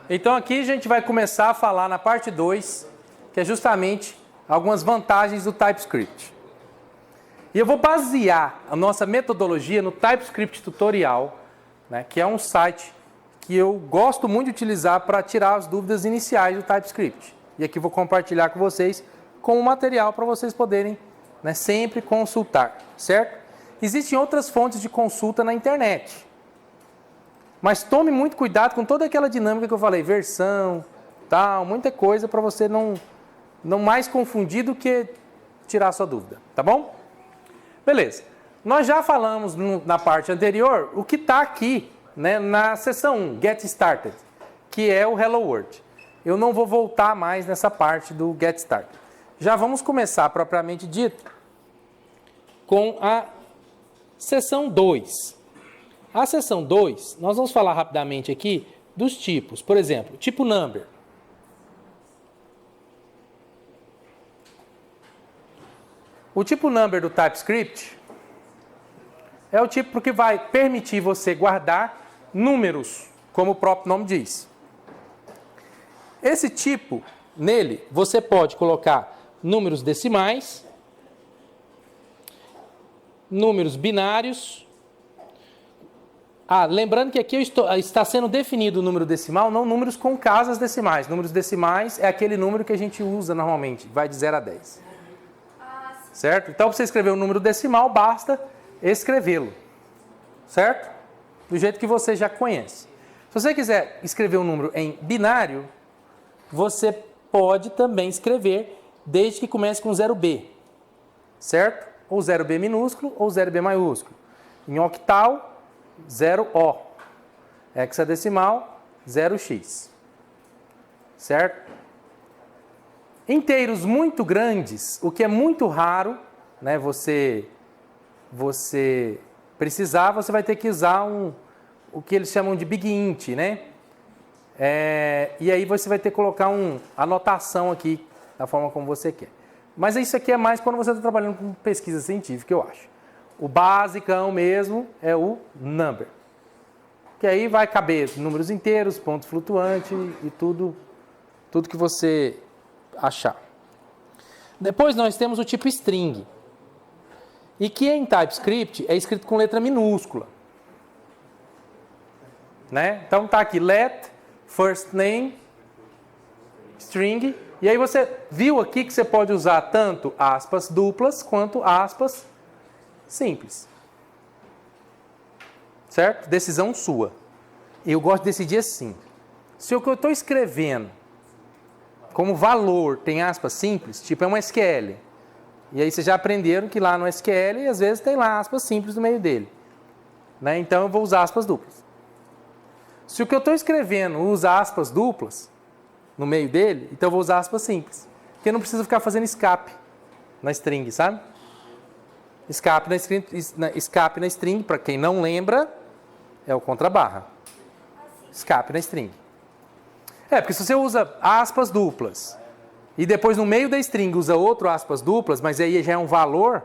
Então aqui a gente vai começar a falar na parte 2, que é justamente algumas vantagens do TypeScript. E eu vou basear a nossa metodologia no TypeScript Tutorial, né, que é um site que eu gosto muito de utilizar para tirar as dúvidas iniciais do TypeScript. E aqui eu vou compartilhar com vocês com o material para vocês poderem, né, sempre consultar, certo? Existem outras fontes de consulta na internet. Mas tome muito cuidado com toda aquela dinâmica que eu falei, versão, tal, muita coisa para você não mais confundir do que tirar a sua dúvida, tá bom? Beleza. Nós já falamos na parte anterior o que está aqui, né, na seção 1, Get Started, que é o Hello World. Eu não vou voltar mais nessa parte do Get Started. Já vamos começar, propriamente dito, com a seção 2. A seção 2, nós vamos falar rapidamente aqui dos tipos. Por exemplo, tipo number. O tipo number do TypeScript é o tipo que vai permitir você guardar números, como o próprio nome diz. Esse tipo, nele, você pode colocar números decimais, números binários. Lembrando que aqui está sendo definido o número decimal, não números com casas decimais. Números decimais é aquele número que a gente usa normalmente, vai de 0 a 10. Certo? Então, para você escrever um número decimal, basta escrevê-lo. Certo? Do jeito que você já conhece. Se você quiser escrever um número em binário, você pode também escrever desde que comece com 0B. Certo? Ou 0B minúsculo ou 0B maiúsculo. Em octal, 0O. Hexadecimal, 0x. Certo? Inteiros muito grandes, o que é muito raro, né, você precisar, você vai ter que usar o que eles chamam de Big Int, né? E aí você vai ter que colocar uma anotação aqui, da forma como você quer. Mas isso aqui é mais quando você está trabalhando com pesquisa científica, eu acho. O basicão mesmo é o number. Que aí vai caber números inteiros, pontos flutuantes e tudo que você achar. Depois nós temos o tipo string. E que em TypeScript é escrito com letra minúscula. Né? Então tá aqui, let, first name, string. E aí você viu aqui que você pode usar tanto aspas duplas quanto aspas simples. Certo? Decisão sua. Eu gosto de decidir assim. Se o que eu estou escrevendo como valor tem aspas simples, tipo é um SQL. E aí vocês já aprenderam que lá no SQL, às vezes tem lá aspas simples no meio dele. Né? Então eu vou usar aspas duplas. Se o que eu estou escrevendo usa aspas duplas no meio dele, então eu vou usar aspas simples. Porque eu não preciso ficar fazendo escape na string, sabe? Escape na string, para quem não lembra, é o contrabarra. Escape na string. Porque se você usa aspas duplas e depois no meio da string usa outro aspas duplas, mas aí já é um valor,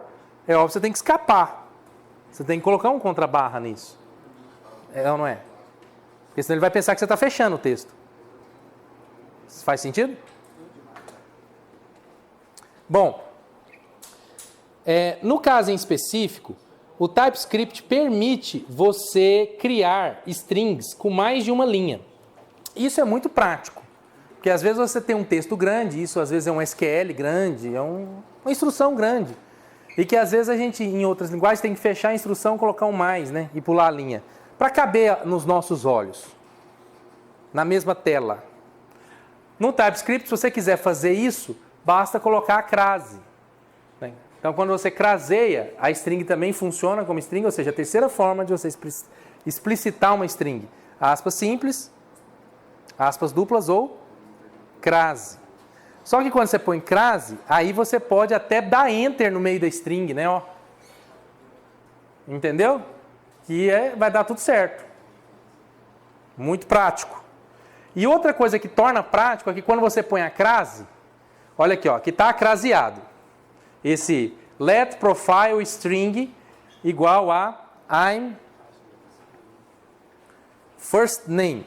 é óbvio que você tem que escapar. Você tem que colocar um contrabarra nisso. É ou não é? Porque senão ele vai pensar que você está fechando o texto. Faz sentido? Bom, no caso em específico, o TypeScript permite você criar strings com mais de uma linha. Isso é muito prático, porque às vezes você tem um texto grande, isso às vezes é um SQL grande, é uma instrução grande, e que às vezes a gente, em outras linguagens, tem que fechar a instrução, colocar um mais, né, e pular a linha, para caber nos nossos olhos, na mesma tela. No TypeScript, se você quiser fazer isso, basta colocar a crase. Então, quando você craseia, a string também funciona como string, ou seja, a terceira forma de você explicitar uma string. Aspas simples, aspas duplas ou crase. Só que quando você põe crase, aí você pode até dar enter no meio da string, né? Ó. Entendeu? Que vai dar tudo certo. Muito prático. E outra coisa que torna prático é que quando você põe a crase, olha aqui, ó, que está craseado. Esse let profile string igual a I'm first name.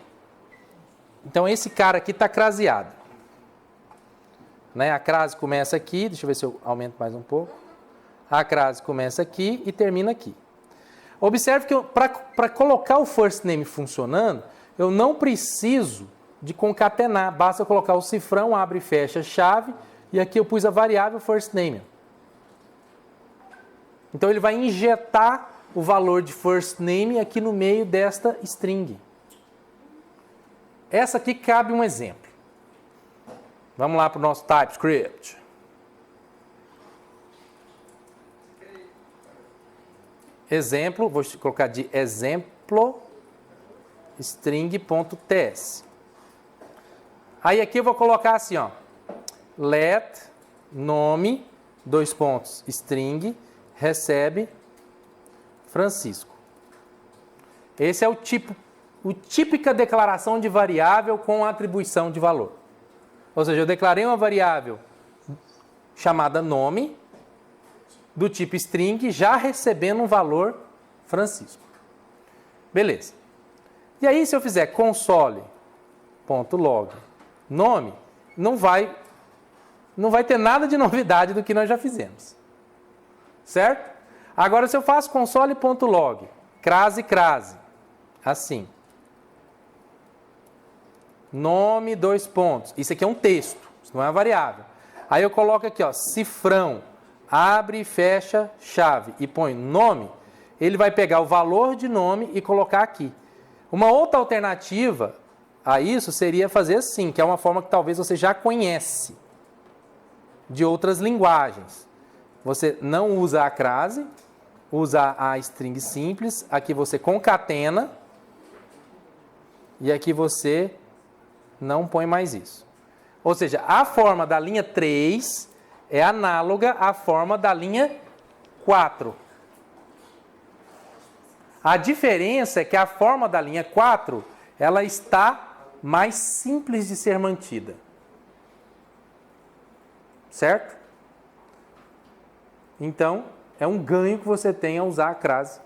Então, esse cara aqui está craseado. Né? A crase começa aqui, deixa eu ver se eu aumento mais um pouco. A crase começa aqui e termina aqui. Observe que para colocar o first name funcionando, eu não preciso de concatenar. Basta eu colocar o cifrão, abre e fecha chave, e aqui eu pus a variável first name. Então, ele vai injetar o valor de first name aqui no meio desta string. Essa aqui cabe um exemplo. Vamos lá para o nosso TypeScript. Exemplo, vou colocar de exemplo string.ts. Aí aqui eu vou colocar assim, ó, let nome, string, recebe Francisco. Esse é o típica declaração de variável com atribuição de valor. Ou seja, eu declarei uma variável chamada nome, do tipo string, já recebendo um valor Francisco. Beleza. E aí, se eu fizer console.log nome, não vai ter nada de novidade do que nós já fizemos. Certo? Agora, se eu faço console.log crase, assim. Nome, Isso aqui é um texto, isso não é uma variável. Aí eu coloco aqui, ó, cifrão, abre e fecha chave e põe nome, ele vai pegar o valor de nome e colocar aqui. Uma outra alternativa a isso seria fazer assim, que é uma forma que talvez você já conhece de outras linguagens. Você não usa a crase, usa a string simples, aqui você concatena e aqui você não põe mais isso. Ou seja, a forma da linha 3 é análoga à forma da linha 4. A diferença é que a forma da linha 4, ela está mais simples de ser mantida. Certo? Então, é um ganho que você tem a usar a crase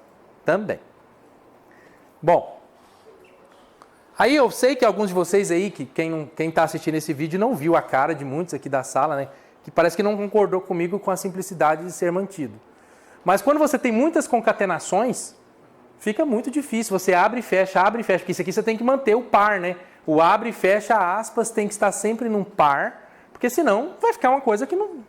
também. Bom, aí eu sei que alguns de vocês aí, que quem está assistindo esse vídeo não viu a cara de muitos aqui da sala, né? Que parece que não concordou comigo com a simplicidade de ser mantido. Mas quando você tem muitas concatenações, fica muito difícil. Você abre e fecha, porque isso aqui você tem que manter o par, né? O abre e fecha aspas tem que estar sempre num par, porque senão vai ficar uma coisa que não...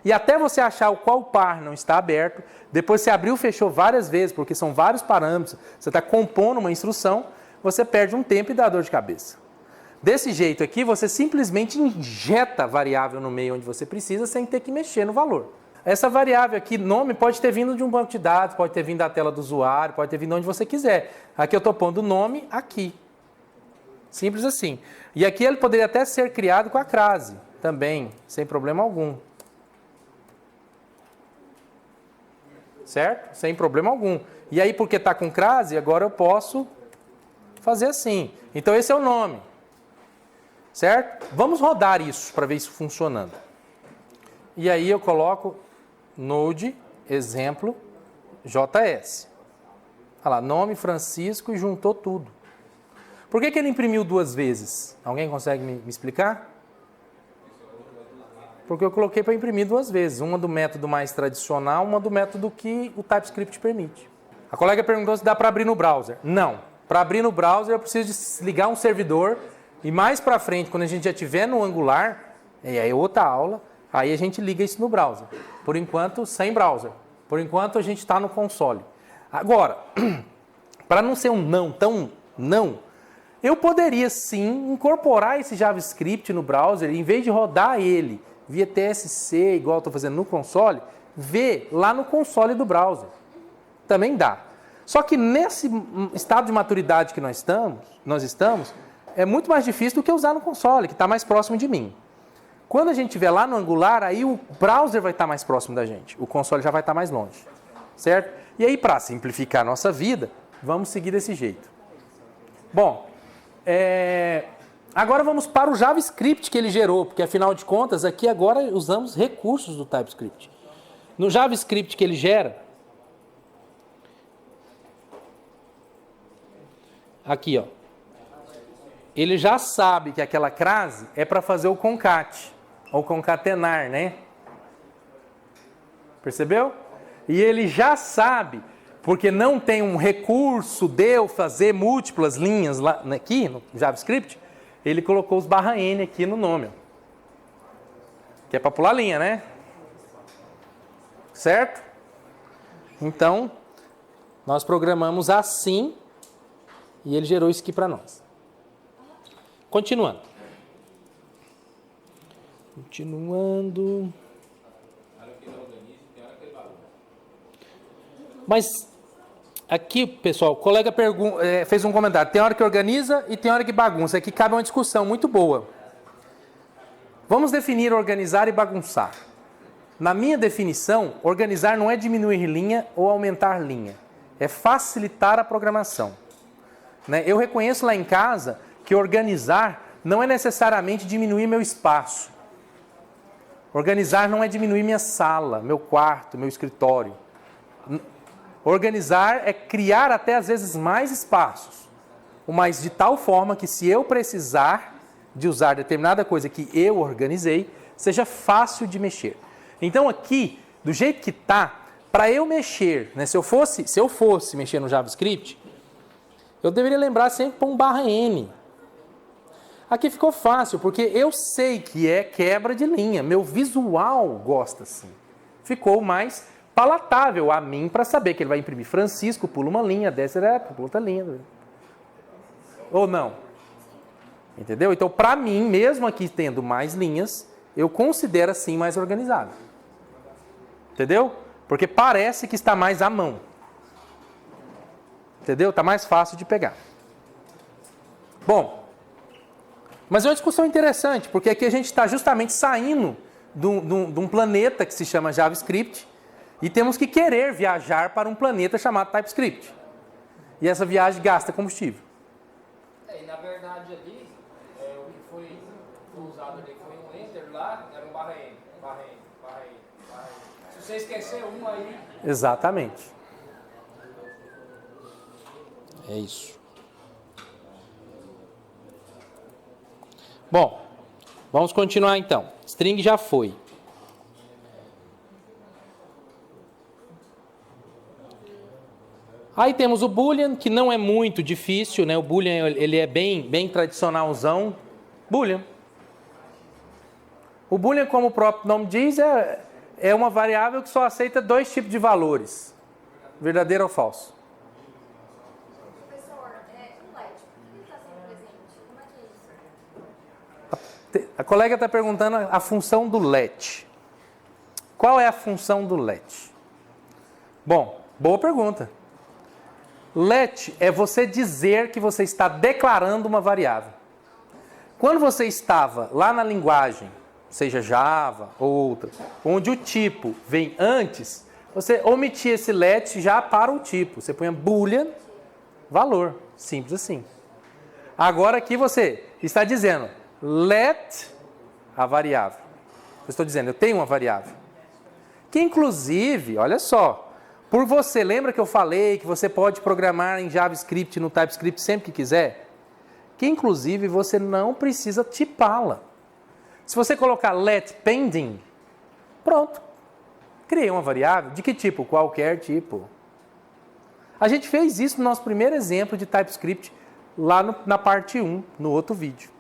E até você achar o qual par não está aberto, depois você abriu e fechou várias vezes, porque são vários parâmetros, você está compondo uma instrução, você perde um tempo e dá dor de cabeça. Desse jeito aqui, você simplesmente injeta a variável no meio onde você precisa, sem ter que mexer no valor. Essa variável aqui, nome, pode ter vindo de um banco de dados, pode ter vindo da tela do usuário, pode ter vindo onde você quiser. Aqui eu estou pondo o nome aqui. Simples assim. E aqui ele poderia até ser criado com a crase, também, sem problema algum. Certo? Sem problema algum. E aí, porque está com crase, agora eu posso fazer assim. Então, esse é o nome. Certo? Vamos rodar isso para ver isso funcionando. E aí eu coloco node, exemplo, JS. Olha lá, nome Francisco e juntou tudo. Por que ele imprimiu duas vezes? Alguém consegue me explicar? Porque eu coloquei para imprimir duas vezes. Uma do método mais tradicional, uma do método que o TypeScript permite. A colega perguntou se dá para abrir no browser. Não. Para abrir no browser eu preciso ligar um servidor e mais para frente, quando a gente já estiver no Angular, aí é outra aula, aí a gente liga isso no browser. Por enquanto, sem browser. Por enquanto, a gente está no console. Agora, para não ser um não tão não, eu poderia sim incorporar esse JavaScript no browser, em vez de rodar ele via TSC, igual eu estou fazendo no console, ver lá no console do browser. Também dá. Só que nesse estado de maturidade que nós estamos, é muito mais difícil do que usar no console, que está mais próximo de mim. Quando a gente estiver lá no Angular, aí o browser vai estar mais próximo da gente. O console já vai estar mais longe. Certo? E aí, para simplificar a nossa vida, vamos seguir desse jeito. Bom, agora vamos para o JavaScript que ele gerou, porque afinal de contas, aqui agora usamos recursos do TypeScript. No JavaScript que ele gera, aqui, ó. ele já sabe que aquela crase é para fazer o concat, ou concatenar, né? Percebeu? E ele já sabe, porque não tem um recurso de eu fazer múltiplas linhas lá, aqui no JavaScript, ele colocou os /n aqui no nome. Que é para pular linha, né? Certo? Então, nós programamos assim e ele gerou isso aqui para nós. Continuando. Mas aqui, pessoal, o colega fez um comentário. Tem hora que organiza e tem hora que bagunça. Aqui cabe uma discussão muito boa. Vamos definir organizar e bagunçar. Na minha definição, organizar não é diminuir linha ou aumentar linha. É facilitar a programação. Né? Eu reconheço lá em casa que organizar não é necessariamente diminuir meu espaço. Organizar não é diminuir minha sala, meu quarto, meu escritório. Organizar é criar até às vezes mais espaços, mas de tal forma que se eu precisar de usar determinada coisa que eu organizei, seja fácil de mexer. Então aqui, do jeito que está, para eu mexer, né, se eu fosse mexer no JavaScript, eu deveria lembrar sempre para um /n. Aqui ficou fácil, porque eu sei que é quebra de linha, meu visual gosta assim. Ficou mais palatável a mim para saber que ele vai imprimir Francisco, pula uma linha, desce pula outra linha. Ou não? Entendeu? Então, para mim, mesmo aqui tendo mais linhas, eu considero assim mais organizado. Entendeu? Porque parece que está mais à mão. Entendeu? Está mais fácil de pegar. Bom, mas é uma discussão interessante, porque aqui a gente está justamente saindo de um planeta que se chama JavaScript e temos que querer viajar para um planeta chamado TypeScript. E essa viagem gasta combustível. E na verdade ali, o que foi usado ali foi um enter lá, era um /n. Se você esquecer um aí... Exatamente. É isso. Bom, vamos continuar então. String já foi. Aí temos o Boolean, que não é muito difícil, né? O Boolean ele é bem tradicionalzão. Boolean. O Boolean, como o próprio nome diz, é uma variável que só aceita dois tipos de valores. Verdadeiro ou falso. Professor, o LED, por que ele está sempre presente? Como é que é isso? A colega está perguntando a função do let. Qual é a função do let? Bom, boa pergunta. Let é você dizer que você está declarando uma variável. Quando você estava lá na linguagem, seja Java ou outra, onde o tipo vem antes, você omitia esse let já para o tipo. Você põe boolean, valor. Simples assim. Agora aqui você está dizendo let a variável. Eu estou dizendo, eu tenho uma variável. Que inclusive, olha só, por você, lembra que eu falei que você pode programar em JavaScript, no TypeScript sempre que quiser? Que inclusive você não precisa tipá-la. Se você colocar let pending, pronto. Criei uma variável. De que tipo? Qualquer tipo. A gente fez isso no nosso primeiro exemplo de TypeScript lá na parte 1, no outro vídeo.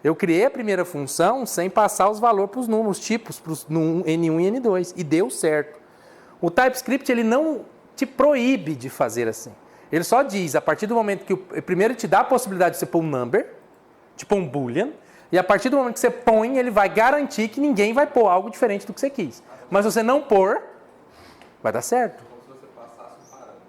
Eu criei a primeira função sem passar os valores para os números, tipos, para os N1 e N2. E deu certo. O TypeScript ele não te proíbe de fazer assim. Ele só diz, a partir do momento que primeiro te dá a possibilidade de você pôr um number, tipo um boolean, e a partir do momento que você põe, ele vai garantir que ninguém vai pôr algo diferente do que você quis. Mas se você não pôr, vai dar certo. Como se você passasse um parâmetro.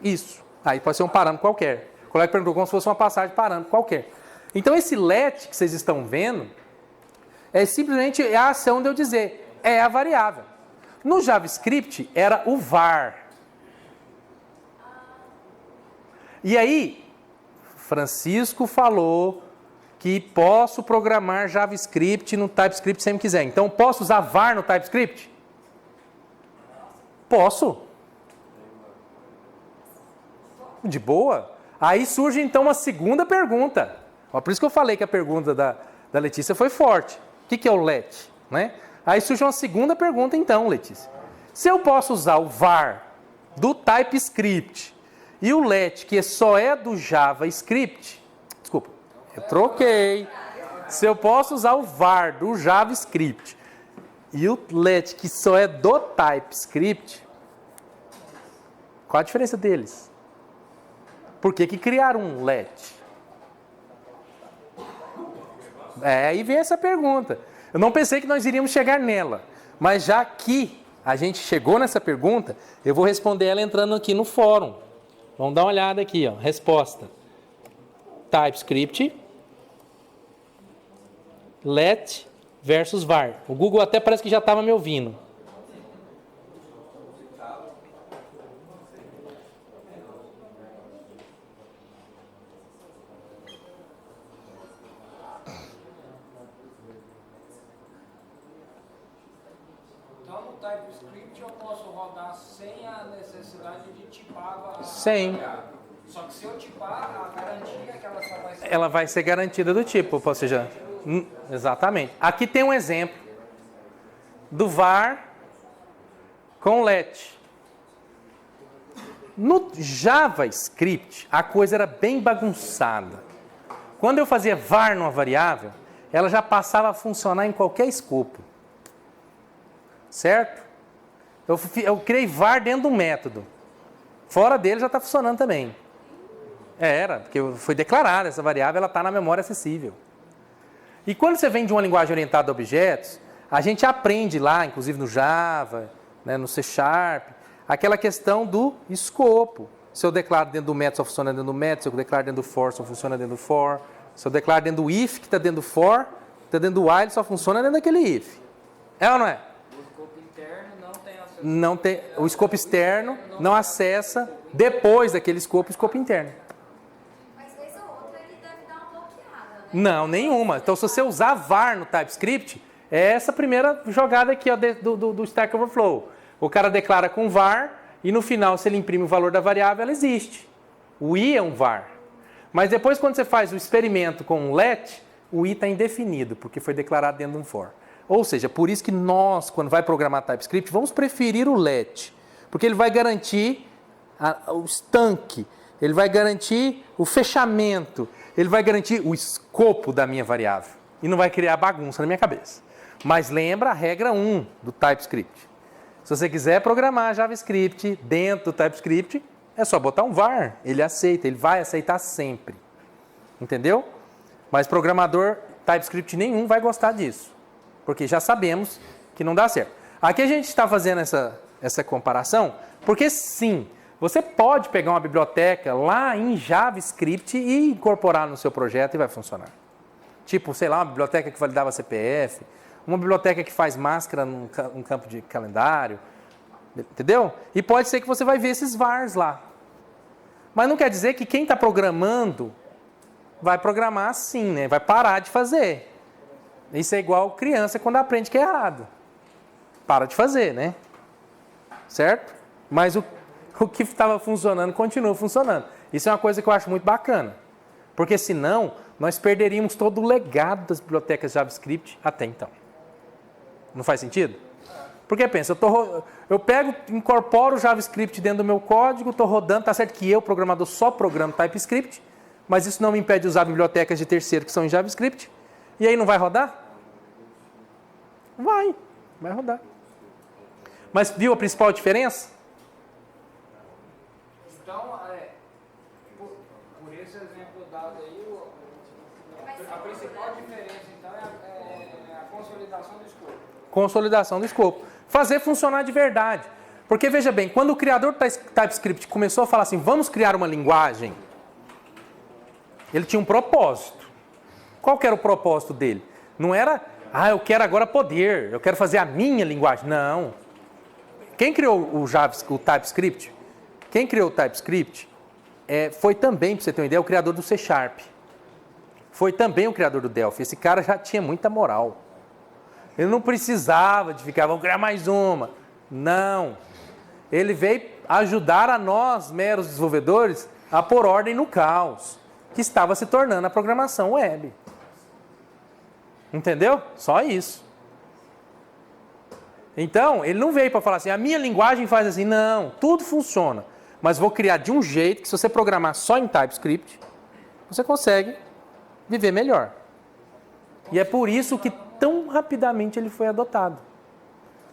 Isso. Aí pode ser um parâmetro qualquer. O colega perguntou como se fosse uma passagem de parâmetro qualquer. Então esse let que vocês estão vendo é simplesmente a ação de eu dizer é a variável. No JavaScript era o var. E aí, Francisco falou que posso programar JavaScript no TypeScript sempre quiser. Então, posso usar var no TypeScript? Posso. De boa. Aí surge então uma segunda pergunta. Ó, por isso que eu falei que a pergunta da Letícia foi forte. O que é o let? Né? Aí surge uma segunda pergunta então, Letícia. Se eu posso usar o var do TypeScript e o let, que só é do JavaScript, desculpa, eu troquei. Se eu posso usar o var do JavaScript e o let, que só é do TypeScript, qual a diferença deles? Por que criaram um let? Aí vem essa pergunta. Eu não pensei que nós iríamos chegar nela, mas já que a gente chegou nessa pergunta, eu vou responder ela entrando aqui no fórum. Vamos dar uma olhada aqui, ó. Resposta. TypeScript, let versus var. O Google até parece que já estava me ouvindo. Então, no TypeScript eu posso rodar sem a necessidade de tipar a Sem. variável. Só que se eu tipar, a garantia é que ela só vai ser... Ela vai ser garantida do tipo, ou seja, exatamente. Aqui tem um exemplo do var com let. No JavaScript, a coisa era bem bagunçada. Quando eu fazia var numa variável, ela já passava a funcionar em qualquer escopo. Certo? Eu criei var dentro do método. Fora dele já está funcionando também. Era, porque foi declarada essa variável, ela está na memória acessível. E quando você vem de uma linguagem orientada a objetos, a gente aprende lá, inclusive no Java, né, no C#, aquela questão do escopo. Se eu declaro dentro do método, só funciona dentro do método. Se eu declaro dentro do for, só funciona dentro do for. Se eu declaro dentro do if, que está dentro do for, está dentro do while, só funciona dentro daquele if. É ou não é? O escopo interno não tem acesso. Não tem, o escopo externo não acessa depois daquele escopo, o escopo interno. Mas vez ou outra ele deve dar uma bloqueada, né? Não, nenhuma. Então, se você usar var no TypeScript, é essa primeira jogada aqui ó, do Stack Overflow. O cara declara com var e no final, se ele imprime o valor da variável, ela existe. O i é um var. Mas depois, quando você faz o experimento com o let, o i está indefinido, porque foi declarado dentro de um for. Ou seja, por isso que nós, quando vai programar TypeScript, vamos preferir o let, porque ele vai garantir o estanque, ele vai garantir o fechamento, ele vai garantir o escopo da minha variável e não vai criar bagunça na minha cabeça. Mas lembra a regra 1 do TypeScript. Se você quiser programar JavaScript dentro do TypeScript, é só botar um var, ele aceita, ele vai aceitar sempre. Entendeu? Mas programador TypeScript nenhum vai gostar disso, porque já sabemos que não dá certo. Aqui a gente está fazendo essa comparação, porque sim, você pode pegar uma biblioteca lá em JavaScript e incorporar no seu projeto e vai funcionar. Tipo, sei lá, uma biblioteca que validava CPF, uma biblioteca que faz máscara num campo de calendário, entendeu? E pode ser que você vai ver esses vars lá. Mas não quer dizer que quem está programando vai programar assim, né? Vai parar de fazer. Isso é igual criança quando aprende que é errado. Para de fazer, né? Certo? Mas o que estava funcionando continua funcionando. Isso é uma coisa que eu acho muito bacana. Porque senão, nós perderíamos todo o legado das bibliotecas JavaScript até então. Não faz sentido? Porque pensa, eu pego, incorporo o JavaScript dentro do meu código, estou rodando, está certo que eu, programador, só programo TypeScript, mas isso não me impede de usar bibliotecas de terceiro que são em JavaScript. E aí não vai rodar? Vai rodar. Mas viu a principal diferença? Então, por esse exemplo dado aí, a principal diferença então é a consolidação do escopo. Consolidação do escopo. Fazer funcionar de verdade. Porque veja bem, quando o criador do TypeScript começou a falar assim, vamos criar uma linguagem, ele tinha um propósito. Qual que era o propósito dele? Não era, eu quero agora poder, eu quero fazer a minha linguagem. Não. Quem criou o TypeScript? Quem criou o TypeScript foi também, para você ter uma ideia, o criador do C#. Foi também o criador do Delphi. Esse cara já tinha muita moral. Ele não precisava de ficar, vamos criar mais uma. Não. Ele veio ajudar a nós, meros desenvolvedores, a pôr ordem no caos que estava se tornando a programação web. Entendeu? Só isso. Então, ele não veio para falar assim, a minha linguagem faz assim. Não, tudo funciona. Mas vou criar de um jeito que se você programar só em TypeScript, você consegue viver melhor. E é por isso que tão rapidamente ele foi adotado.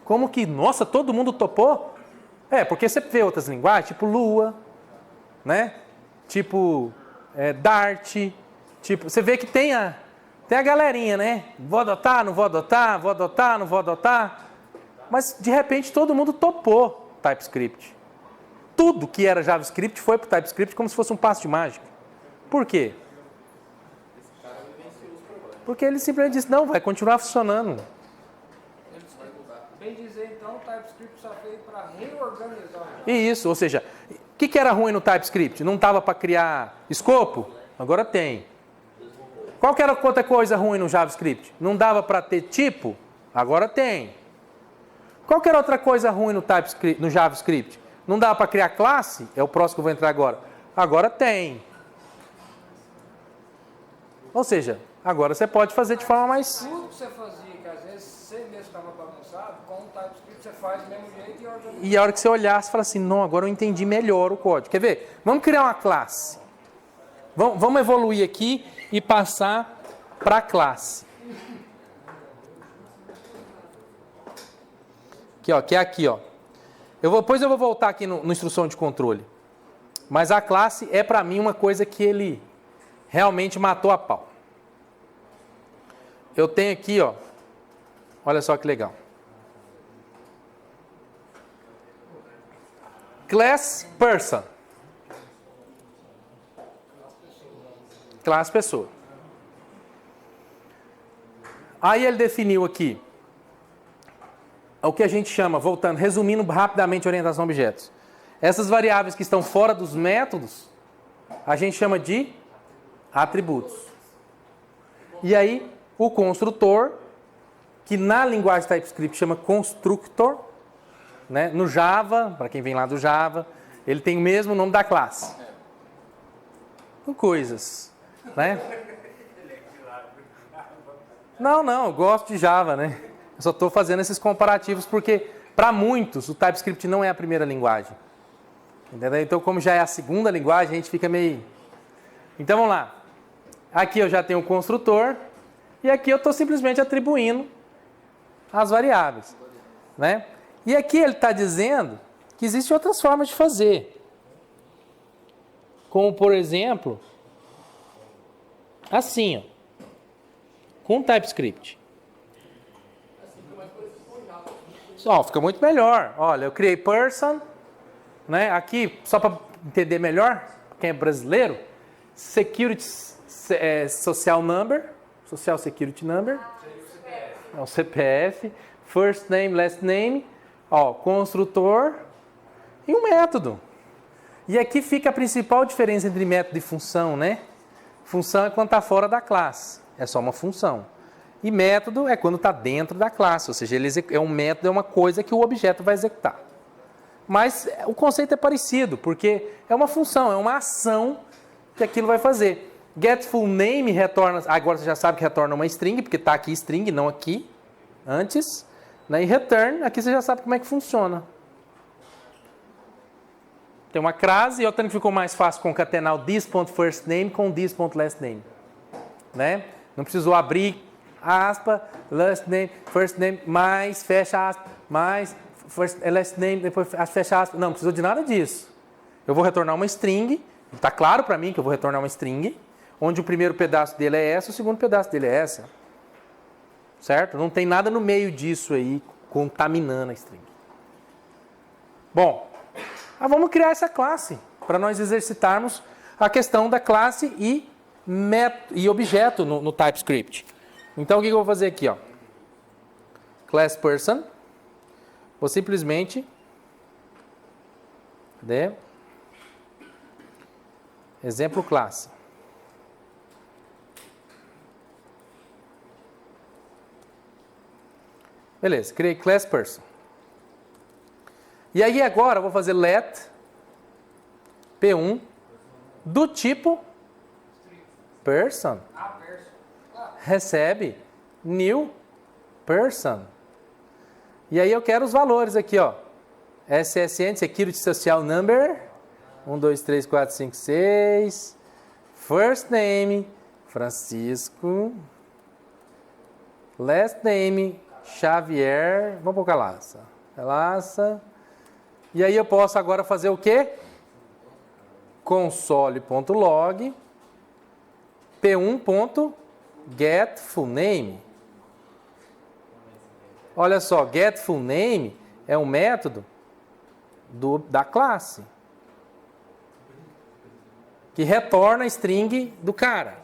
Como que, nossa, todo mundo topou? Porque você vê outras linguagens, tipo Lua, né? Tipo Dart, tipo, você vê que tem a galerinha, né? Vou adotar, não vou adotar, vou adotar, não vou adotar. Mas, de repente, todo mundo topou TypeScript. Tudo que era JavaScript foi para o TypeScript como se fosse um passo de mágica. Por quê? Porque ele simplesmente disse, não, vai continuar funcionando. Bem dizer, então, o TypeScript só veio para reorganizar. Isso, ou seja, o que era ruim no TypeScript? Não estava para criar escopo? Agora tem. Qual que era outra coisa ruim no JavaScript? Não dava para ter tipo? Agora tem. Qual que era outra coisa ruim no JavaScript? Não dava para criar classe? É o próximo que eu vou entrar agora. Agora tem. Ou seja, agora você pode fazer de forma mais... Tudo que você fazia, que às vezes você mesmo estava bagunçado, com o TypeScript você faz do mesmo jeito e organiza. E a hora que você olhar, você fala assim, não, agora eu entendi melhor o código. Quer ver? Vamos criar uma classe. Vamos evoluir aqui e passar para a classe. Aqui, ó, que é aqui, ó. Depois eu vou voltar aqui no instrução de controle. Mas a classe é para mim uma coisa que ele realmente matou a pau. Eu tenho aqui, ó. Olha só que legal. Class person. Classe pessoa. Aí ele definiu aqui o que a gente chama, voltando, resumindo rapidamente a orientação a objetos. Essas variáveis que estão fora dos métodos, a gente chama de atributos. E aí, o construtor, que na linguagem TypeScript chama constructor, né? No Java, para quem vem lá do Java, ele tem o mesmo nome da classe. Com coisas, né? Não, eu gosto de Java, né? Eu só estou fazendo esses comparativos porque, para muitos, o TypeScript não é a primeira linguagem. Entendeu? Então, como já é a segunda linguagem, a gente fica meio... Então, vamos lá. Aqui eu já tenho o construtor e aqui eu estou simplesmente atribuindo as variáveis, né? E aqui ele está dizendo que existem outras formas de fazer. Como, por exemplo, assim, ó, com TypeScript. Fica muito melhor. Olha, eu criei person, né? Aqui, só para entender melhor, quem é brasileiro, security social number, social security number, é o CPF, first name, last name, ó, construtor e um método. E aqui fica a principal diferença entre método e função, né? Função é quando está fora da classe, é só uma função. E método é quando está dentro da classe, ou seja, um método é uma coisa que o objeto vai executar. Mas o conceito é parecido, porque é uma função, é uma ação que aquilo vai fazer. Get full name retorna, agora você já sabe que retorna uma string, porque está aqui string, não aqui, antes. Né? E return, aqui você já sabe como é que funciona. Tem uma crase, e eu tanto que ficou mais fácil concatenar o this.firstName com this.lastName. Né? Não precisou abrir aspa, last name, first name, mais, fecha aspa, mais, first, last name, depois fecha aspa. Não precisou de nada disso. Eu vou retornar uma string, está claro para mim que eu vou retornar uma string, onde o primeiro pedaço dele é essa, o segundo pedaço dele é essa. Certo? Não tem nada no meio disso aí, contaminando a string. Bom, vamos criar essa classe, para nós exercitarmos a questão da classe e objeto no TypeScript. Então, o que eu vou fazer aqui? Ó? Class person. Vou simplesmente... Cadê? Exemplo classe. Beleza, criei class person. E aí agora eu vou fazer let P1 do tipo person. Recebe new person. E aí eu quero os valores aqui, ó. SSN, Security Social Number, 1, 2, 3, 4, 5, 6. First name, Francisco. Last name, Xavier. Vamos colocar Laça. Laça. E aí eu posso agora fazer o quê? Console.log p1.getFullName. Olha só, getFullName é um método da classe que retorna a string do cara.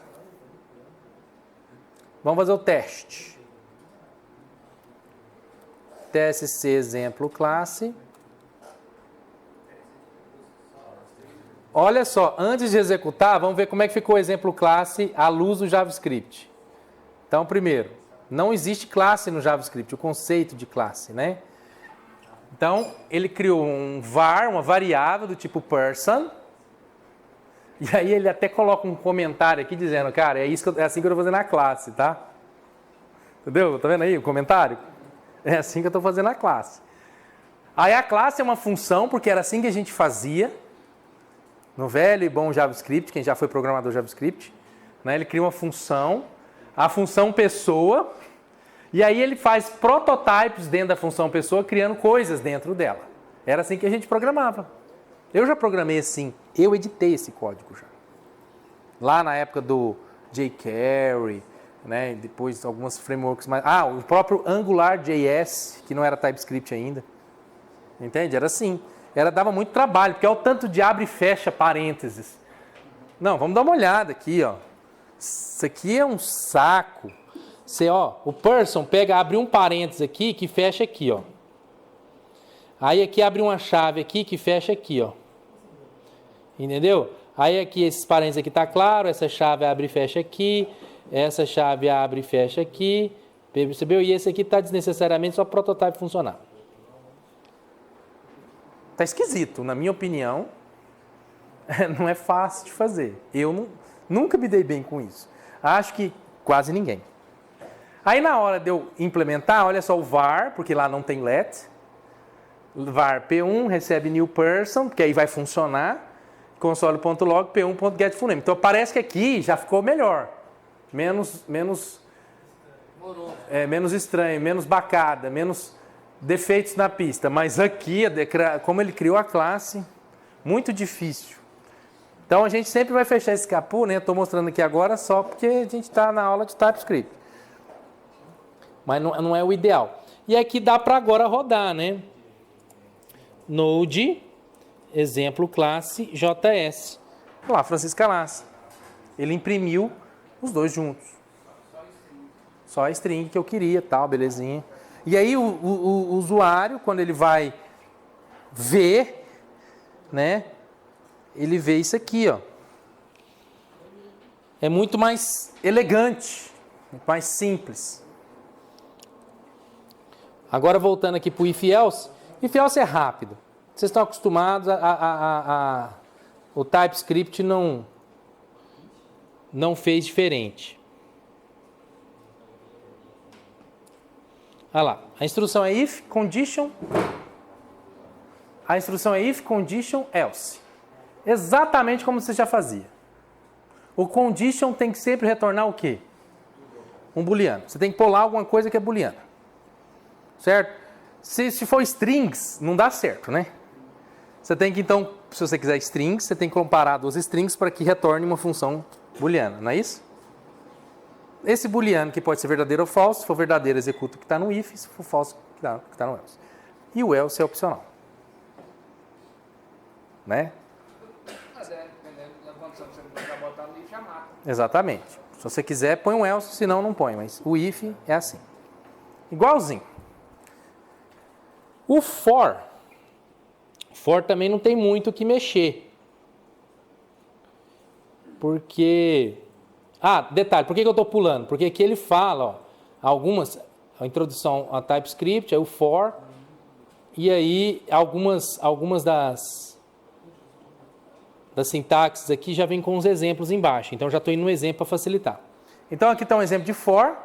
Vamos fazer o teste. TSC exemplo classe. Olha só, antes de executar, vamos ver como é que ficou o exemplo classe à luz do JavaScript. Então, primeiro, não existe classe no JavaScript, o conceito de classe, né? Então, ele criou um var, uma variável do tipo person, e aí ele até coloca um comentário aqui dizendo, cara, é assim que eu estou fazendo na classe, tá? Entendeu? Tá vendo aí o comentário? É assim que eu estou fazendo na classe. Aí a classe é uma função, porque era assim que a gente fazia, no velho e bom JavaScript, quem já foi programador JavaScript, né, ele cria uma função, a função pessoa, e aí ele faz prototypes dentro da função pessoa, criando coisas dentro dela. Era assim que a gente programava. Eu já programei assim, eu editei esse código já. Lá na época do jQuery, né, depois algumas frameworks mais... o próprio AngularJS, que não era TypeScript ainda. Entende? Era assim. Dava muito trabalho, porque é o tanto de abre e fecha parênteses. Não, vamos dar uma olhada aqui, ó. Isso aqui é um saco. Você, ó, o person abre um parênteses aqui que fecha aqui, ó. Aí aqui abre uma chave aqui que fecha aqui, ó. Entendeu? Aí aqui esses parênteses aqui tá claro, essa chave abre e fecha aqui, essa chave abre e fecha aqui. Percebeu? E esse aqui tá desnecessariamente só para o prototype funcionar. Tá esquisito, na minha opinião, não é fácil de fazer. Eu nunca me dei bem com isso. Acho que quase ninguém. Aí na hora de eu implementar, olha só o var, porque lá não tem let. Var P1 recebe new person, que aí vai funcionar. Console.log P1.getFullName. Então parece que aqui já ficou melhor. Menos estranho, menos bacada, menos defeitos na pista, mas aqui, como ele criou a classe, muito difícil. Então a gente sempre vai fechar esse capô, né? Estou mostrando aqui agora só porque a gente está na aula de TypeScript. Mas não é o ideal. E aqui dá para agora rodar, né? Node, exemplo classe, JS. Olha lá, Francisca Laça. Ele imprimiu os dois juntos. Só a string que eu queria, tal, belezinha. E aí o usuário, quando ele vai ver, né, ele vê isso aqui, ó. É muito mais elegante, mais simples. Agora voltando aqui para o if-else. If-else é rápido. Vocês estão acostumados o TypeScript não fez diferente. Olha lá, a instrução é if condition. A instrução é if condition else. Exatamente como você já fazia. O condition tem que sempre retornar o quê? Um booleano. Você tem que pôr lá alguma coisa que é booleana. Certo? Se for strings, não dá certo, né? Você tem que, então, se você quiser strings, você tem que comparar duas strings para que retorne uma função booleana, não é isso? Esse booleano, que pode ser verdadeiro ou falso, se for verdadeiro, executa o que está no if, se for falso, o que está no else. E o else é opcional. Né? Mas dependendo da condição que você vai botar no if, já mata. Exatamente. Se você quiser, põe um else, senão não põe. Mas o if é assim. Igualzinho. O for também não tem muito o que mexer. Porque... detalhe, por que eu estou pulando? Porque aqui ele fala, ó, a introdução a TypeScript, aí o for, e aí algumas das sintaxes aqui já vem com os exemplos embaixo. Então, já estou indo no exemplo para facilitar. Então, aqui está um exemplo de for.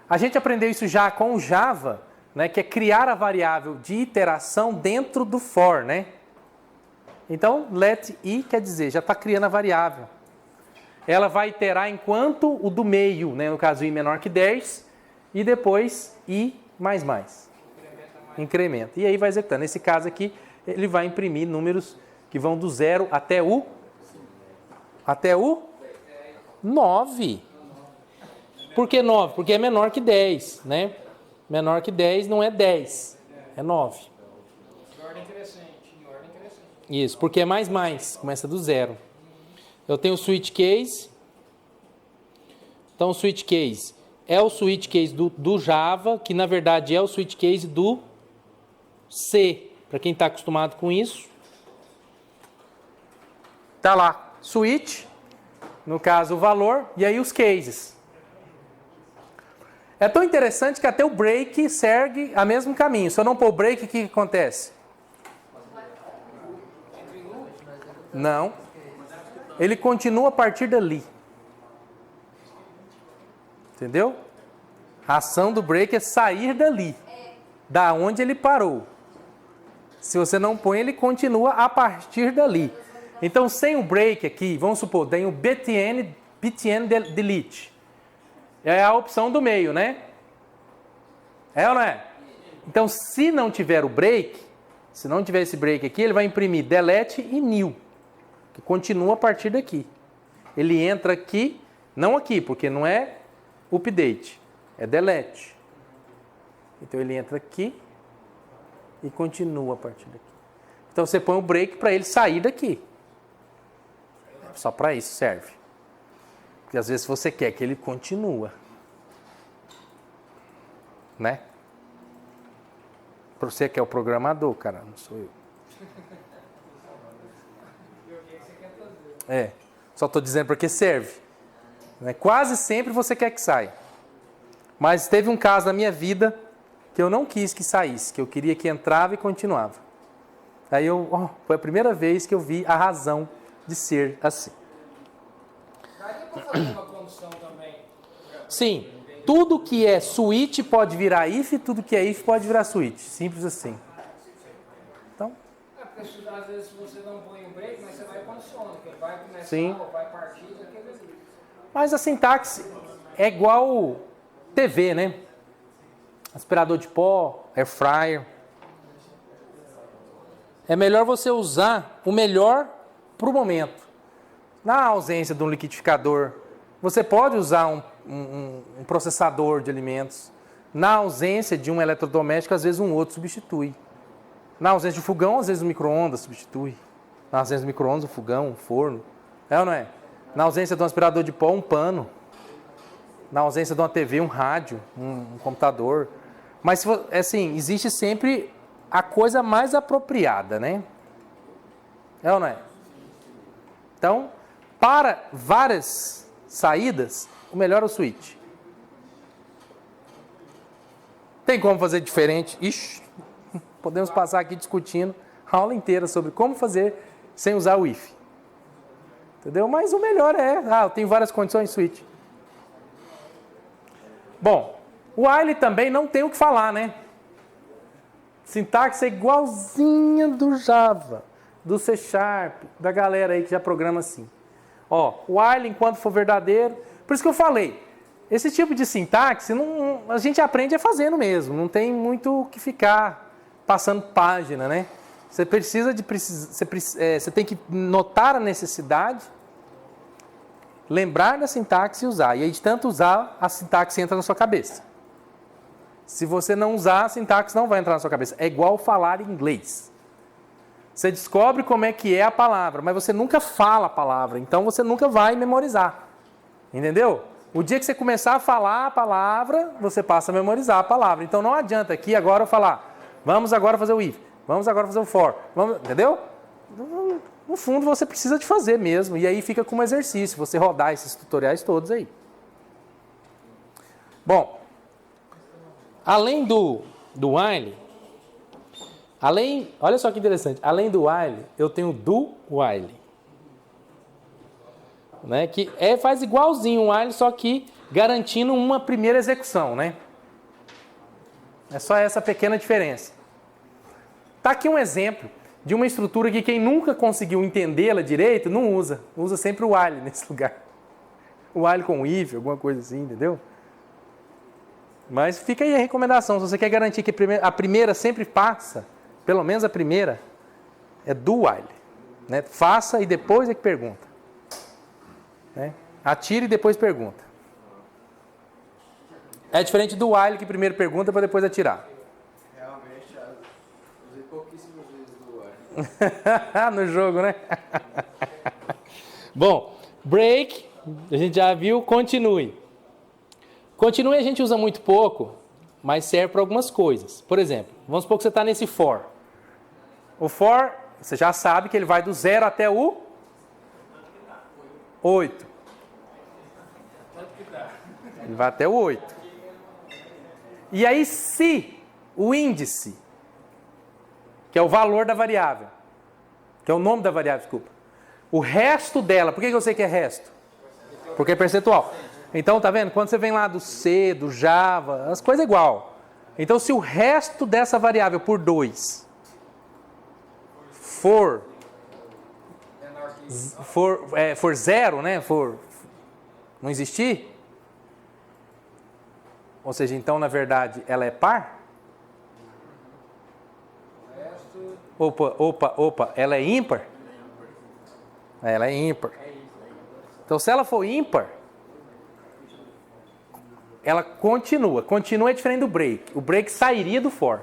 A gente aprendeu isso já com o Java, né, que é criar a variável de iteração dentro do for, né? Então, let i quer dizer, já está criando a variável. Ela vai iterar enquanto o do meio, né, no caso i menor que 10, e depois i mais mais. Incrementa. E aí vai executando. Nesse caso aqui, ele vai imprimir números que vão do 0 até o 9. Por que 9? Porque é menor que 10, né? Menor que 10 não é 10, é 9. Em ordem crescente. Isso, porque é mais, começa do 0. Eu tenho o switch case. Então, o switch case é o switch case do Java, que na verdade é o switch case do C. Para quem está acostumado com isso. Tá lá, switch, no caso o valor, e aí os cases. É tão interessante que até o break segue o mesmo caminho. Se eu não pôr o break, o que acontece? Não. Ele continua a partir dali. Entendeu? A ação do break é sair dali. Da onde ele parou. Se você não põe, ele continua a partir dali. Então, sem o break aqui, vamos supor, tem o btn delete. É a opção do meio, né? É ou não é? Então, se não tiver o break, se não tiver esse break aqui, ele vai imprimir delete e new, que continua a partir daqui. Ele entra aqui, não aqui, porque não é update, é delete. Então, ele entra aqui e continua a partir daqui. Então, você põe o break para ele sair daqui. Só para isso serve. Porque às vezes você quer que ele continue. Né? Você que é o programador, cara, não sou eu. Só estou dizendo porque serve. Né? Quase sempre você quer que saia. Mas teve um caso na minha vida que eu não quis que saísse, que eu queria que entrava e continuava. Aí foi a primeira vez que eu vi a razão de ser assim. Daria para fazer uma condição também? Sim, tudo que é switch pode virar if, tudo que é if pode virar switch. Simples assim. Então, Porque às vezes se você não põe o break, mas você vai condiciona, que vai começar sim. ou vai partir daquele. Mas a sintaxe é igual TV, né? Aspirador de pó, air fryer. É melhor você usar o melhor para o momento. Na ausência de um liquidificador, você pode usar um processador de alimentos. Na ausência de um eletrodoméstico, às vezes um outro substitui. Na ausência de fogão, às vezes o micro-ondas substitui. Na ausência do micro-ondas, o fogão, um forno. É ou não é? Na ausência de um aspirador de pó, um pano. Na ausência de uma TV, um rádio, um computador. Mas, assim, existe sempre a coisa mais apropriada, né? É ou não é? Então, para várias saídas, o melhor é o switch. Tem como fazer diferente? Ixi, podemos passar aqui discutindo a aula inteira sobre como fazer sem usar o if. Entendeu? Mas o melhor eu tenho várias condições switch. Bom, o while também não tem o que falar, né? Sintaxe é igualzinha do Java, do C Sharp, da galera aí que já programa assim. O while enquanto for verdadeiro. Por isso que eu falei, esse tipo de sintaxe a gente aprende fazendo mesmo, não tem muito o que ficar passando página, né? Você você tem que notar a necessidade, lembrar da sintaxe e usar. E aí de tanto usar, a sintaxe entra na sua cabeça. Se você não usar, a sintaxe não vai entrar na sua cabeça. É igual falar inglês. Você descobre como é que é a palavra, mas você nunca fala a palavra, então você nunca vai memorizar. Entendeu? O dia que você começar a falar a palavra, você passa a memorizar a palavra. Então não adianta aqui agora eu falar, vamos agora fazer o if, vamos agora fazer o for, entendeu? No fundo você precisa de fazer mesmo, e aí fica como exercício, você rodar esses tutoriais todos aí. Bom, além do while, olha só que interessante, além do while, eu tenho do while. né? Que faz igualzinho um while, só que garantindo uma primeira execução, né? É só essa pequena diferença. Tá aqui um exemplo de uma estrutura que quem nunca conseguiu entendê-la direito não usa. Usa sempre o while nesse lugar. O while com if, alguma coisa assim, entendeu? Mas fica aí a recomendação. Se você quer garantir que a primeira sempre passa, pelo menos a primeira, é do while. Né? Faça e depois é que pergunta. Né? Atire e depois pergunta. É diferente do while que primeiro pergunta para depois atirar. Realmente, usei pouquíssimas vezes do while. No jogo, né? Bom, break, a gente já viu, continue. Continue a gente usa muito pouco, mas serve para algumas coisas. Por exemplo, vamos supor que você está nesse for. O for, você já sabe que ele vai do 0 até o 8. Ele vai até o 8. E aí, se o índice, que é o valor da variável, que é o nome da variável, desculpa, o resto dela, por que eu sei que é resto? Porque é percentual. Então, tá vendo? Quando você vem lá do C, do Java, as coisas é igual. Então, se o resto dessa variável por 2 for 0, né? Não existir, ou seja, então, na verdade, ela é par? Opa, ela é ímpar? Ela é ímpar. Então, se ela for ímpar, ela continua. Continua é diferente do break. O break sairia do for.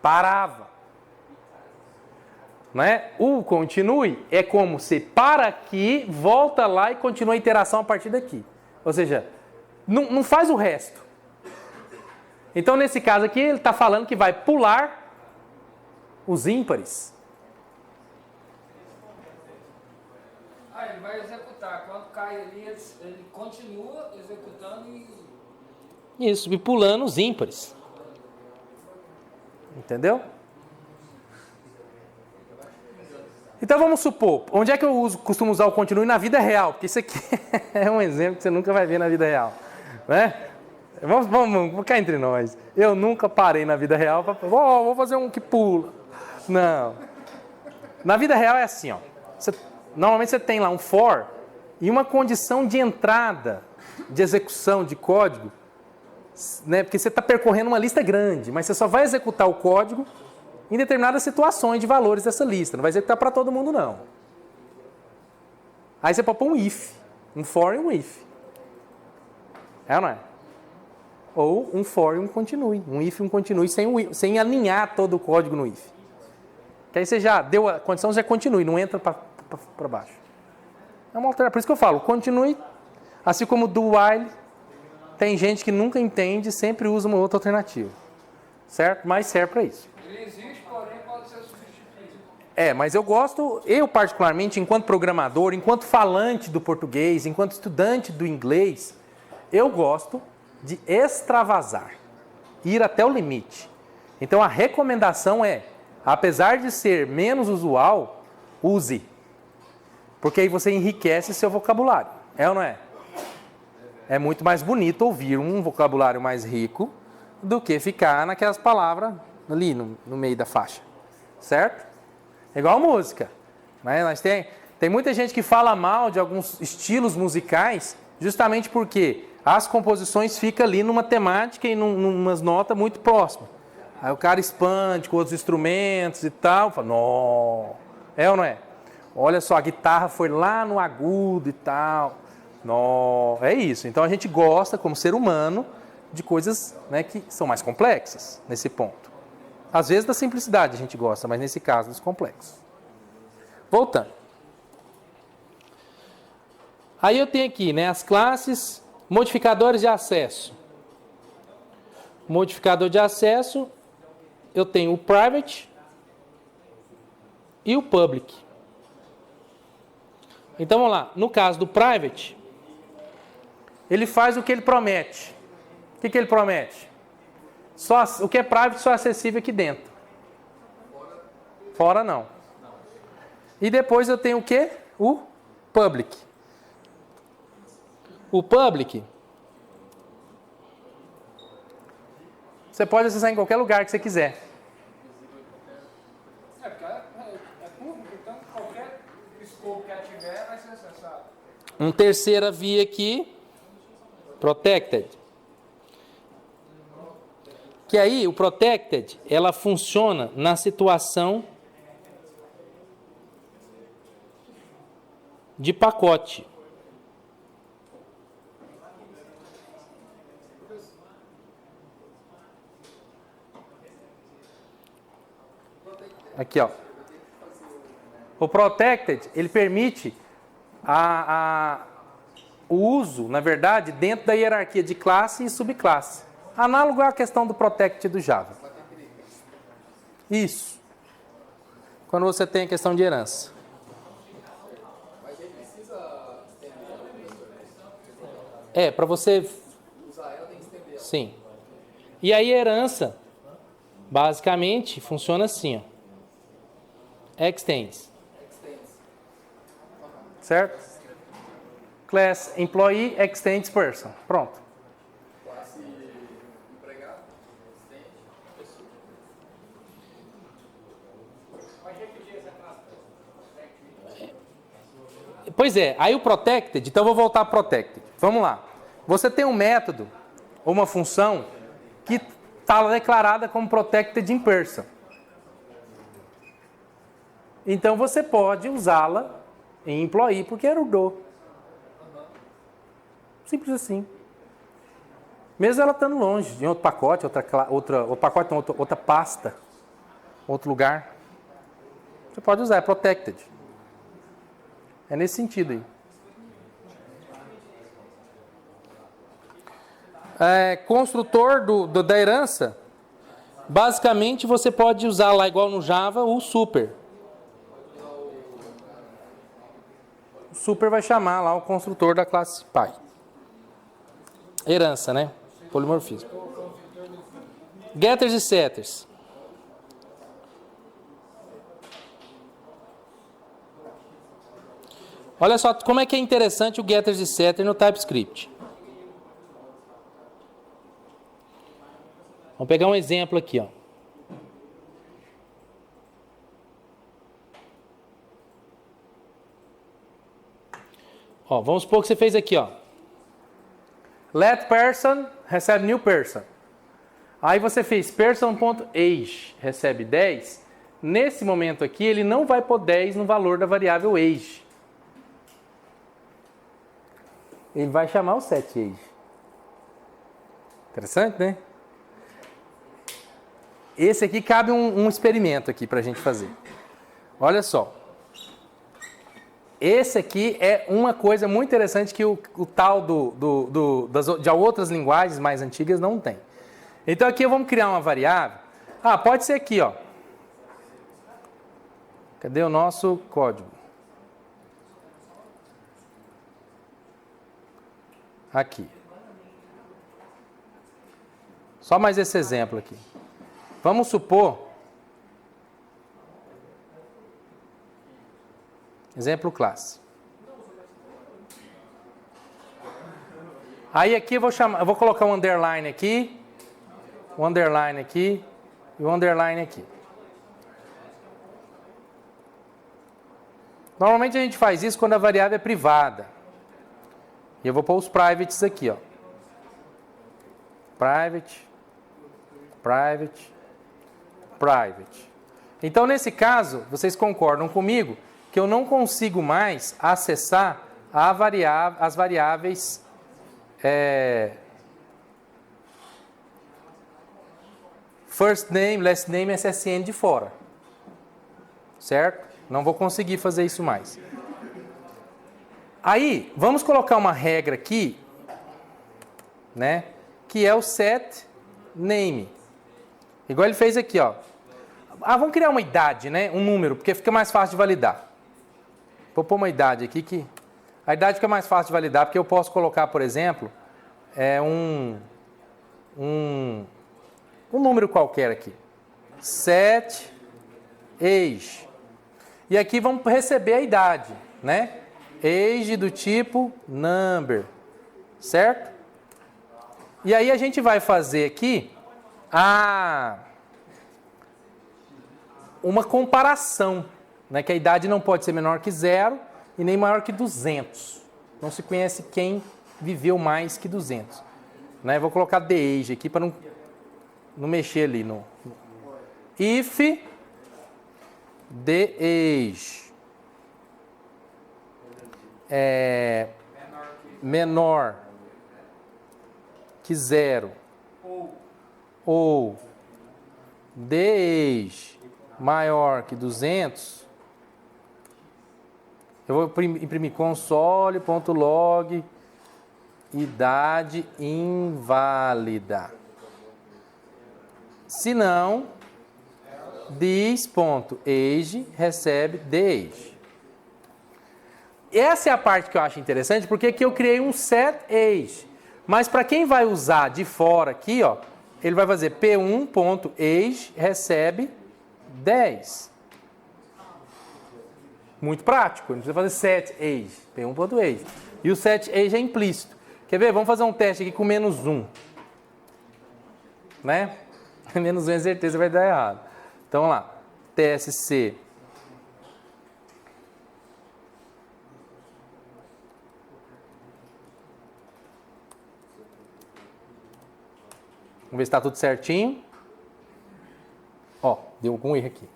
Parava. Né? O continue é como se para aqui, volta lá e continua a interação a partir daqui. Ou seja, não faz o resto. Então, nesse caso aqui, ele está falando que vai pular os ímpares. Ele vai executar. Quando cai ali, ele continua executando e... Isso, e pulando os ímpares. Entendeu? Então vamos supor, onde é que eu costumo usar o continue na vida real? Porque isso aqui é um exemplo que você nunca vai ver na vida real. Né? Vamos cá entre nós. Eu nunca parei na vida real para vou fazer um que pula. Não. Na vida real é assim, ó. Normalmente você tem lá um for e uma condição de entrada, de execução de código, né? Porque você está percorrendo uma lista grande, mas você só vai executar o código em determinadas situações de valores dessa lista. Não vai executar para todo mundo, não. Aí você pode pôr um if, um for e um if. É ou não é? Ou um for e um continue. Um if e um continue sem alinhar todo o código no if. Que aí você já deu a condição, já continue, não entra para baixo. É uma alternativa. Por isso que eu falo, continue, assim como do while, tem gente que nunca entende, sempre usa uma outra alternativa. Certo? Mas serve para isso. Ele existe, porém pode ser substituído. Mas eu gosto, eu particularmente, enquanto programador, enquanto falante do português, enquanto estudante do inglês, eu gosto de extravasar, ir até o limite. Então a recomendação é, apesar de ser menos usual, use. Porque aí você enriquece seu vocabulário. É ou não é? É muito mais bonito ouvir um vocabulário mais rico do que ficar naquelas palavras ali no meio da faixa. Certo? É igual a música. Né? Tem muita gente que fala mal de alguns estilos musicais justamente porque as composições ficam ali numa temática e numas notas muito próximas. Aí o cara expande com outros instrumentos e tal. Fala, não. É ou não é? Olha só, a guitarra foi lá no agudo e tal. Não. É isso. Então a gente gosta, como ser humano, de coisas, né, que são mais complexas nesse ponto. Às vezes da simplicidade a gente gosta, mas nesse caso dos complexos. Voltando. Aí eu tenho aqui, né, as classes, modificadores de acesso. Modificador de acesso, eu tenho o private e o public. Então vamos lá, no caso do private, ele faz o que ele promete. O que ele promete? O que é private só é acessível aqui dentro. Fora não. E depois eu tenho o quê? O public. O public, você pode acessar em qualquer lugar que você quiser. Porque é público, então qualquer escopo que tiver vai ser acessado. Uma terceira via aqui, protected. Que aí o protected, ela funciona na situação de pacote. Aqui, ó. O protected, ele permite o uso, na verdade, dentro da hierarquia de classe e subclasse. Análogo à questão do protected do Java. Isso. Quando você tem a questão de herança. Mas ele precisa estender. Para você... Usar ela tem que estender. Sim. E aí a herança, basicamente, funciona assim, ó. Extends. Certo? Class employee extends person. Pronto. Classe empregado, assistente, pessoa. Pode repetir essa classe. Pois é, aí o protected, então eu vou voltar para protected. Vamos lá. Você tem um método ou uma função que está declarada como protected in person. Então você pode usá-la em employee porque era o do. Simples assim. Mesmo ela estando longe, em outro pacote, outra pasta, outro lugar. Você pode usar, é protected. É nesse sentido aí. Construtor da herança, basicamente você pode usar lá, igual no Java, o super. O super vai chamar lá o construtor da classe pai. Herança, né? Polimorfismo. Getters e setters. Olha só como é que é interessante o getters e setters no TypeScript. Vamos pegar um exemplo aqui, ó. Vamos supor que você fez aqui, ó. Let person recebe new person. Aí você fez person.age recebe 10. Nesse momento aqui, ele não vai pôr 10 no valor da variável age. Ele vai chamar o setAge. Interessante, né? Esse aqui cabe um experimento aqui para a gente fazer. Olha só. Esse aqui é uma coisa muito interessante que o tal de outras linguagens mais antigas não tem. Então aqui vamos criar uma variável. Pode ser aqui, ó. Cadê o nosso código? Aqui. Só mais esse exemplo aqui. Vamos supor... Exemplo classe. Aí aqui eu vou colocar um underline aqui, e um underline aqui. Normalmente a gente faz isso quando a variável é privada. E eu vou pôr os privates aqui, ó. Private. Então nesse caso, vocês concordam comigo que eu não consigo mais acessar as variáveis first name, last name, SSN de fora. Certo? Não vou conseguir fazer isso mais. Aí, vamos colocar uma regra aqui, né? Que é o set name. Igual ele fez aqui, ó. Vamos criar uma idade, né? Um número, porque fica mais fácil de validar. Vou pôr uma idade aqui que... A idade fica mais fácil de validar, porque eu posso colocar, por exemplo, um número qualquer aqui. Set age. E aqui vamos receber a idade, né? age do tipo number, certo? E aí a gente vai fazer aqui uma comparação, né, que a idade não pode ser menor que 0 e nem maior que 200. Não se conhece quem viveu mais que 200. Né? Vou colocar the age aqui para não mexer ali no... If the age é menor que 0 ou the age maior que 200, eu vou imprimir console.log idade inválida. Se não, this.age recebe the age. Essa é a parte que eu acho interessante, porque aqui eu criei um set age. Mas para quem vai usar de fora aqui, ó, ele vai fazer p1.age recebe 10. Muito prático, não precisa fazer set age, p1.age. E o set age é implícito. Quer ver? Vamos fazer um teste aqui com menos 1. Né? Menos 1 é certeza vai dar errado. Então vamos lá. TSC. Vamos ver se está tudo certinho. Ó, deu algum erro aqui.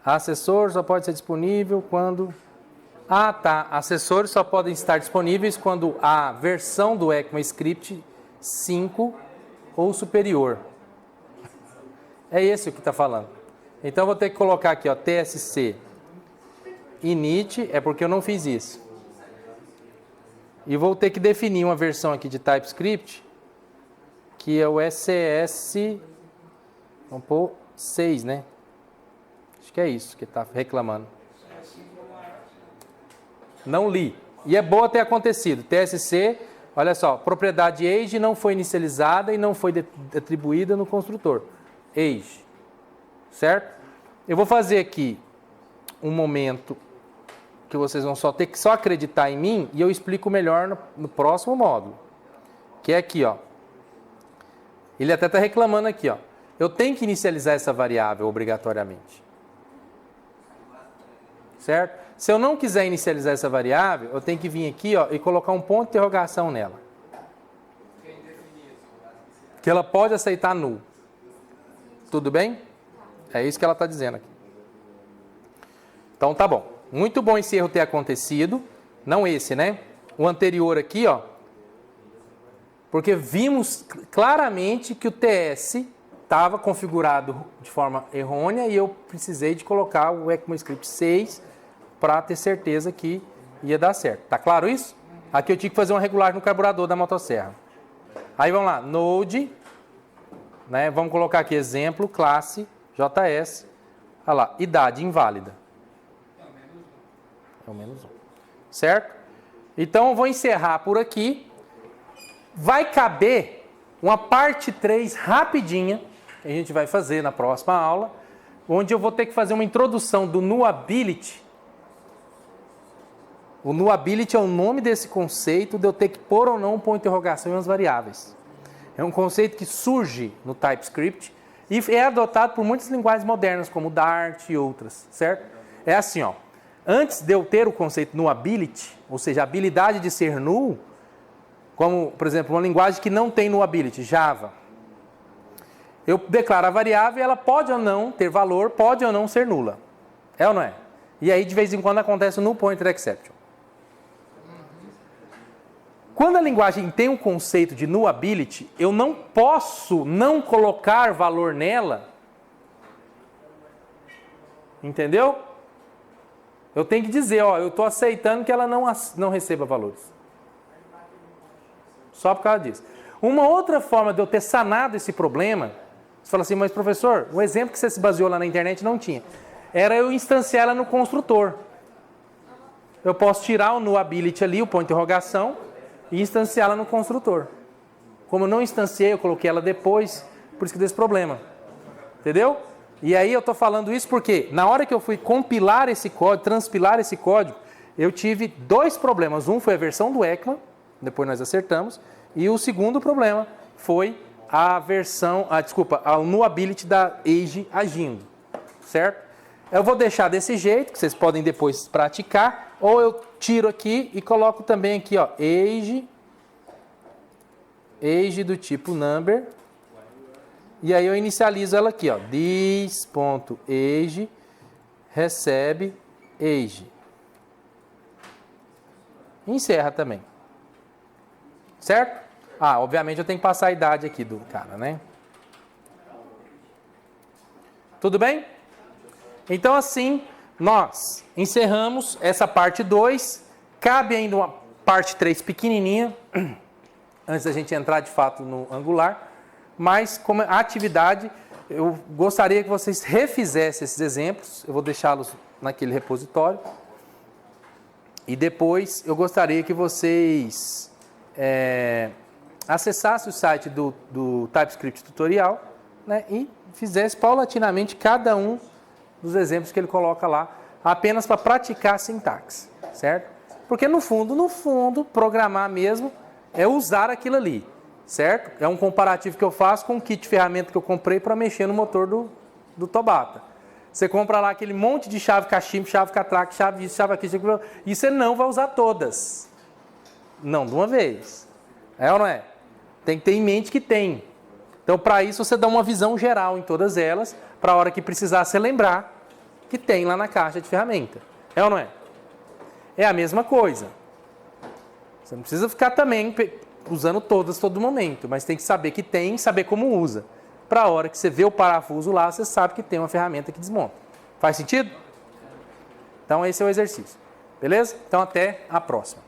Assessor só pode ser disponível quando... Ah, tá. Assessores só podem estar disponíveis quando a versão do ECMAScript 5 ou superior. É esse o que está falando. Então, eu vou ter que colocar aqui, ó, TSC init, é porque eu não fiz isso. E vou ter que definir uma versão aqui de TypeScript, que é o SCS, vamos pôr 6, né? Acho que é isso que está reclamando. Não li. E é boa ter acontecido. TSC, olha só, propriedade age não foi inicializada e não foi atribuída no construtor. Age. Certo? Eu vou fazer aqui um momento que vocês vão só ter que só acreditar em mim e eu explico melhor no próximo módulo. Que é aqui, ó. Ele até está reclamando aqui, ó. Eu tenho que inicializar essa variável obrigatoriamente. Certo? Se eu não quiser inicializar essa variável, eu tenho que vir aqui, ó, e colocar um ponto de interrogação nela. Que ela pode aceitar null. Tudo bem? É isso que ela está dizendo aqui. Então tá bom. Muito bom esse erro ter acontecido. Não esse, né? O anterior aqui, ó. Porque vimos claramente que o TS estava configurado de forma errônea e eu precisei de colocar o ECMAScript 6 para ter certeza que ia dar certo. Tá claro isso? Aqui eu tive que fazer uma regulagem no carburador da motosserra. Aí vamos lá, Node, né? Vamos colocar aqui exemplo, classe, JS, olha lá, idade inválida. É o menos 1. Certo? Então eu vou encerrar por aqui. Vai caber uma parte 3 rapidinha, que a gente vai fazer na próxima aula, onde eu vou ter que fazer uma introdução do Nullability. O Nullability é o nome desse conceito de eu ter que pôr ou não um ponto de interrogação em umas variáveis. É um conceito que surge no TypeScript e é adotado por muitas linguagens modernas, como Dart e outras, certo? É assim, ó. Antes de eu ter o conceito Nullability, ou seja, a habilidade de ser null, como, por exemplo, uma linguagem que não tem Nullability, Java. Eu declaro a variável e ela pode ou não ter valor, pode ou não ser nula. É ou não é? E aí, de vez em quando, acontece o null pointer exception. Quando a linguagem tem um conceito de Nullability, eu não posso não colocar valor nela. Entendeu? Eu tenho que dizer, ó, eu estou aceitando que ela não receba valores. Só por causa disso. Uma outra forma de eu ter sanado esse problema, você fala assim, mas professor, o exemplo que você se baseou lá na internet não tinha. Era eu instanciar ela no construtor. Eu posso tirar o Nullability ali, o ponto de interrogação, e instanciá-la no construtor. Como eu não instanciei, eu coloquei ela depois, por isso que deu esse problema. Entendeu? E aí eu estou falando isso porque na hora que eu fui compilar esse código, transpilar esse código, eu tive 2 problemas. Um foi a versão do ECMA, depois nós acertamos, e o segundo problema foi a a nullability da age agindo, certo? Eu vou deixar desse jeito, que vocês podem depois praticar, ou eu tiro aqui e coloco também aqui, ó, age do tipo number, e aí eu inicializo ela aqui, ó, this.age recebe age. Encerra também. Certo? Obviamente eu tenho que passar a idade aqui do cara, né? Tudo bem? Então assim, nós encerramos essa parte 2. Cabe ainda uma parte 3 pequenininha, antes da gente entrar de fato no Angular. Mas como atividade, eu gostaria que vocês refizessem esses exemplos. Eu vou deixá-los naquele repositório. E depois eu gostaria que vocês acessassem o site do TypeScript Tutorial, né, e fizessem paulatinamente cada um dos exemplos que ele coloca lá, apenas para praticar a sintaxe, certo? Porque no fundo, programar mesmo é usar aquilo ali, certo? É um comparativo que eu faço com o kit de ferramenta que eu comprei para mexer no motor do Tobata. Você compra lá aquele monte de chave cachimbo, chave catraque, chave disso, chave aqui, e você não vai usar todas. Não de uma vez. É ou não é? Tem que ter em mente que tem. Então, para isso, você dá uma visão geral em todas elas, para a hora que precisar você lembrar que tem lá na caixa de ferramenta. É ou não é? É a mesma coisa. Você não precisa ficar também usando todas todo momento, mas tem que saber que tem e saber como usa. Para a hora que você vê o parafuso lá, você sabe que tem uma ferramenta que desmonta. Faz sentido? Então, esse é o exercício. Beleza? Então, até a próxima.